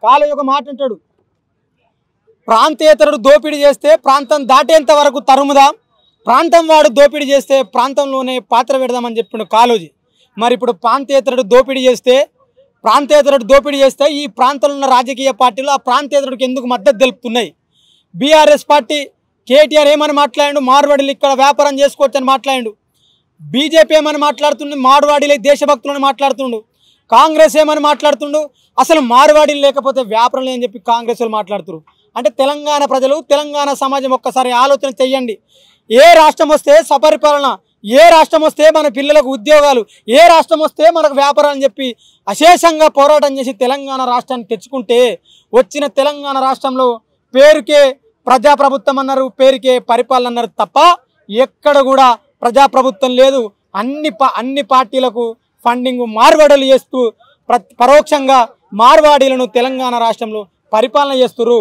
కాలు ఒక మాట అంటాడు, ప్రాంతేతరుడు దోపిడీ చేస్తే ప్రాంతం దాటేంత వరకు తరుముదాం, ప్రాంతం వాడు దోపిడీ చేస్తే ప్రాంతంలోనే పాత్ర పెడదామని చెప్పిండు కాళోజీ. మరి ఇప్పుడు ప్రాంతేతరుడు దోపిడీ చేస్తే ఈ ప్రాంతంలో ఉన్న రాజకీయ పార్టీలు ఆ ప్రాంతేతరుడికి ఎందుకు మద్దతు తెలుపుతున్నాయి? బీఆర్ఎస్ పార్టీ కేటీఆర్ ఏమని మాట్లాడిండు, మార్వాడీలు ఇక్కడ వ్యాపారం చేసుకోవచ్చని మాట్లాడిండు. బీజేపీ ఏమని మాట్లాడుతుండు, మార్వాడీలే దేశభక్తులని మాట్లాడుతుండు. కాంగ్రెస్ ఏమని మాట్లాడుతుండు, అసలు మార్వాడీలు లేకపోతే వ్యాపారం లేదని చెప్పి కాంగ్రెస్ వాళ్ళు మాట్లాడుతున్నారు. అంటే తెలంగాణ ప్రజలు, తెలంగాణ సమాజం ఒక్కసారి ఆలోచన చెయ్యండి. ఏ రాష్ట్రం వస్తే సపరిపాలన, ఏ రాష్ట్రం వస్తే మన పిల్లలకు ఉద్యోగాలు, ఏ రాష్ట్రం వస్తే మనకు వ్యాపారాలు అని చెప్పి అశేషంగా పోరాటం చేసి తెలంగాణ రాష్ట్రాన్ని తెచ్చుకుంటే, వచ్చిన తెలంగాణ రాష్ట్రంలో పేరుకే ప్రజాప్రభుత్వం అన్నారు, పేరుకే పరిపాలన అన్నారు తప్ప ఎక్కడ కూడా ప్రజాప్రభుత్వం లేదు. అన్ని పార్టీలకు ఫండింగ్ మార్వాడీలు చేస్తూ పరోక్షంగా మార్వాడీలను తెలంగాణ రాష్ట్రంలో పరిపాలన చేస్తున్నారు.